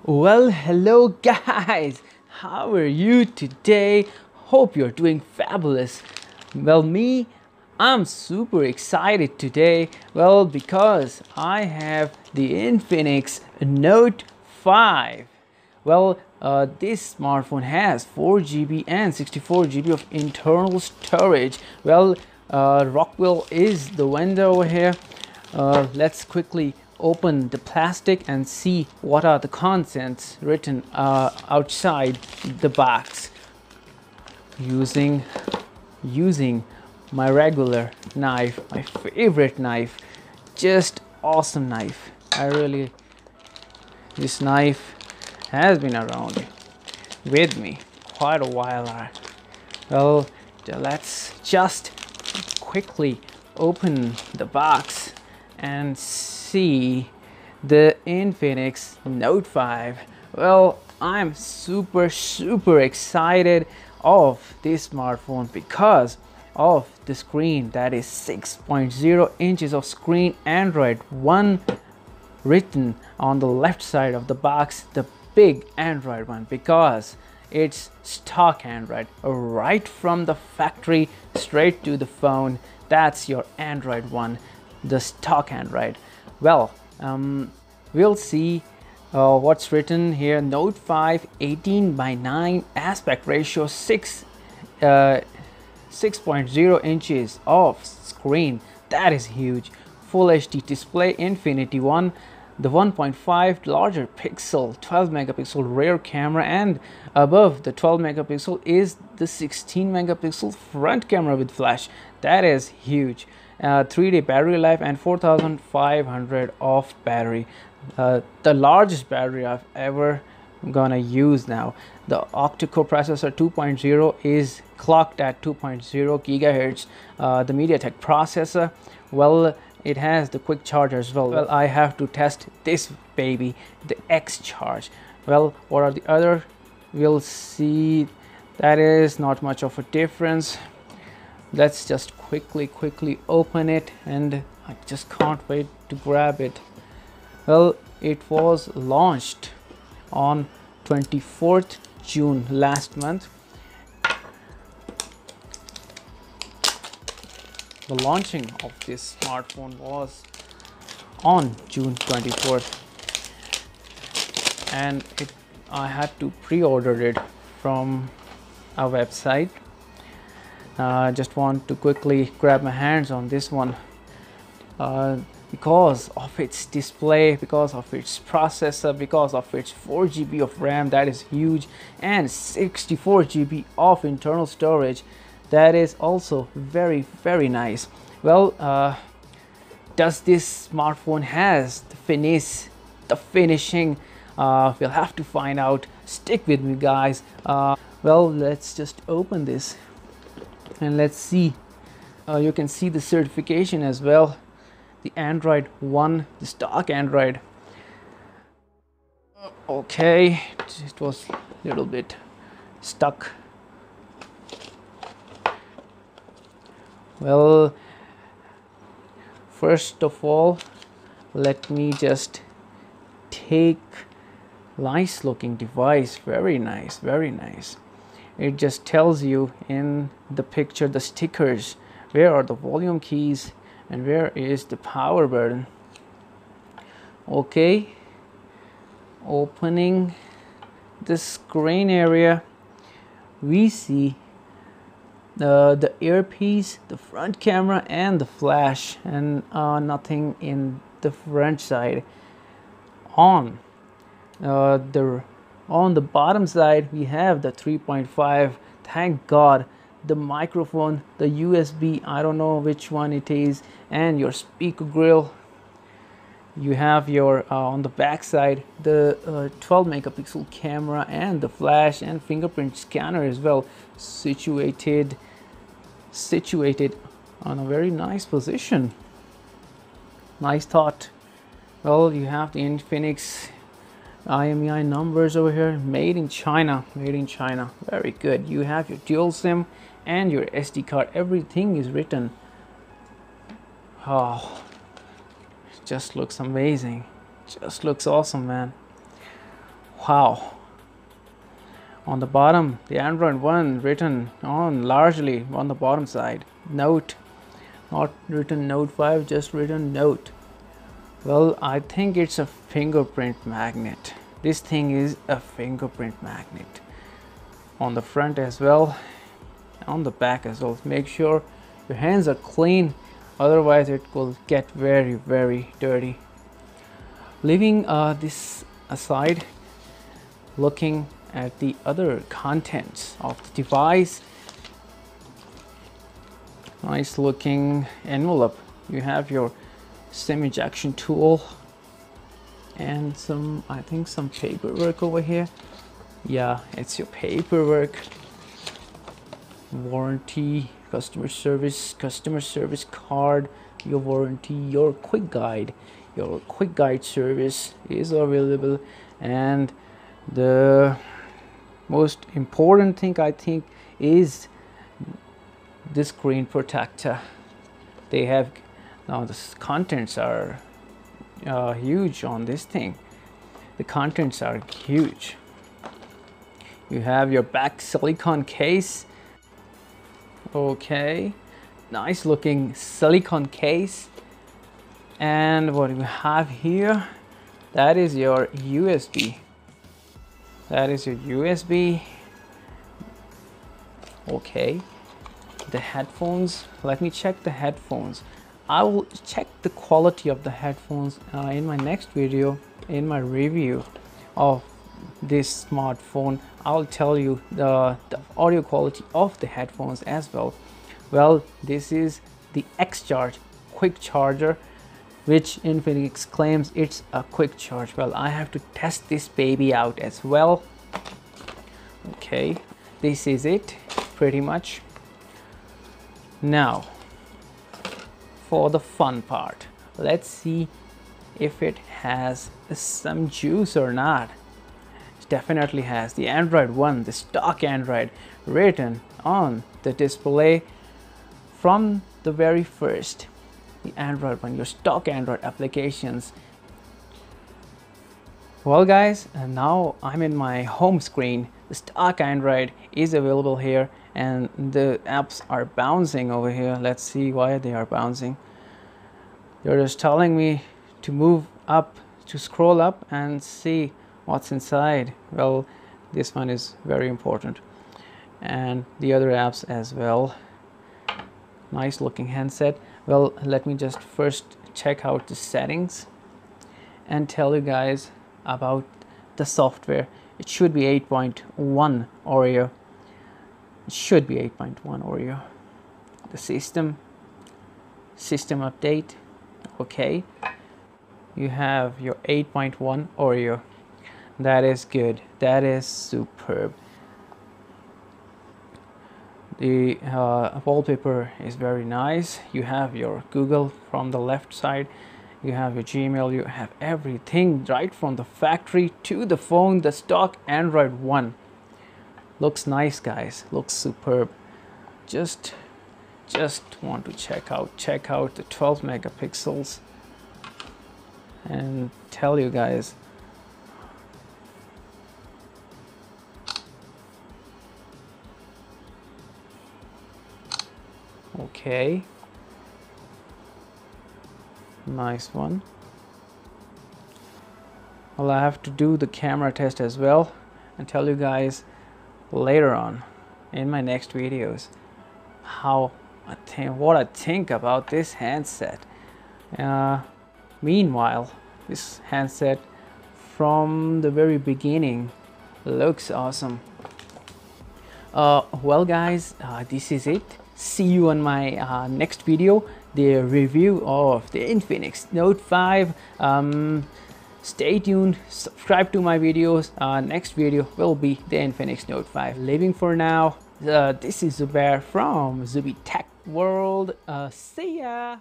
Well, hello guys, how are you today? Hope you're doing fabulous. Well, I'm super excited today. Well, because I have the Infinix Note 5. Well, this smartphone has 4 GB and 64 GB of internal storage. Well, Rockwell is the vendor over here. Let's quickly open the plastic and see what are the contents written outside the box using my regular knife, my favorite knife. Just awesome knife. This knife has been around with me quite a while. Well, let's just quickly open the box and see the Infinix Note 5. Well, I'm super excited of this smartphone because of the screen. That is 6.0 inches of screen, Android 1 written on the left side of the box, the big Android one, because it's stock Android right from the factory straight to the phone. That's your Android one, the stock Android. Well, we'll see what's written here. Note 5 18:9 aspect ratio, 6.0 inches of screen. That is huge. Full HD display, Infinity One, the 1.5 larger pixel 12 megapixel rear camera, and above the 12 megapixel is the 16 megapixel front camera with flash. That is huge. 3-day battery life and 4500 of battery. The largest battery I've ever gonna use now. The octa-core processor 2.0 is clocked at 2.0 gigahertz. The MediaTek processor, well, it has the quick charge as well. Well, I have to test this baby, the X charge. Well, what are the other? We'll see. That is not much of a difference. Let's just quickly open it, and I just can't wait to grab it. Well, it was launched on 24th June last month. The launching of this smartphone was on June 24th, and I had to pre-order it from a website. Just want to quickly grab my hands on this one because of its display, because of its processor, because of its 4 GB of RAM. That is huge, and 64 GB of internal storage. That is also very nice. Well, does this smartphone has the finishing? We'll have to find out. Stick with me, guys. Well, let's just open this and let's see. You can see the certification as well, the Android 1, the stock Android. Okay, it was a little bit stuck. Well, first of all, let me just take nice looking device. Very nice. It just tells you in the picture, the stickers, where are the volume keys and where is the power button. Okay, opening the screen area, we see the earpiece, the front camera, and the flash, and nothing in the front side. On the bottom side, we have the 3.5. Thank God. The microphone, the USB, I don't know which one it is, and your speaker grill. You have your on the back side the 12 megapixel camera and the flash and fingerprint scanner as well, situated on a very nice position. Nice thought. Well, you have the Infinix IMEI numbers over here. Made in China. Very good. You have your dual SIM and your SD card. Everything is written. Oh, it just looks amazing. Just looks awesome, man. Wow. On the bottom, the Android one written on largely on the bottom side. Note, not written Note 5, just written Note. Well, I think it's a fingerprint magnet. This thing is a fingerprint magnet. On the front as well, on the back as well. Make sure your hands are clean, otherwise it will get very, very dirty. Leaving this aside, looking at the other contents of the device, nice looking envelope. You have your SIM ejection tool and some, I think, some paperwork over here. Yeah, it's your paperwork. Warranty, customer service card, your warranty, your quick guide service is available, and the most important thing I think is the screen protector. They have, now the contents are huge on this thing. The contents are huge. You have your back silicone case. Okay, nice looking silicone case. And what we have here, that is your USB. That is your USB. Okay, the headphones, let me check the headphones. I will check the quality of the headphones in my next video, in my review of this smartphone. I'll tell you the audio quality of the headphones as well. Well, this is the X-Charge quick charger, which Infinix claims it's a quick charge. Well, I have to test this baby out as well. Okay, this is it pretty much. Now for the fun part, let's see if it has some juice or not. It definitely has. The Android one, the stock Android, written on the display from the very first. The Android one, your stock Android applications. Well guys, and now I'm in my home screen. The stock Android is available here, and the apps are bouncing over here. Let's see why they are bouncing. They're just telling me to move up, to scroll up and see what's inside. Well, this one is very important, and the other apps as well. Nice looking handset. Well, let me just first check out the settings and tell you guys about the software. It should be 8.1 Oreo. It should be 8.1 Oreo. The system update. Okay, you have your 8.1 Oreo. That is good. That is superb. The wallpaper is very nice. You have your Google from the left side. You have your Gmail. You have everything right from the factory to the phone. The stock Android one looks nice, guys. Looks superb. Just want to check out the 12 megapixels and tell you guys. Okay, nice one. Well, I have to do the camera test as well and tell you guys later on in my next videos what I think about this handset. Meanwhile, this handset from the very beginning looks awesome. Well guys, this is it. See you on my next video, the review of the Infinix Note 5. Stay tuned, subscribe to my videos. Next video will be the Infinix Note 5. Leaving for now. This is Zubair from Zubi Tech World. See ya.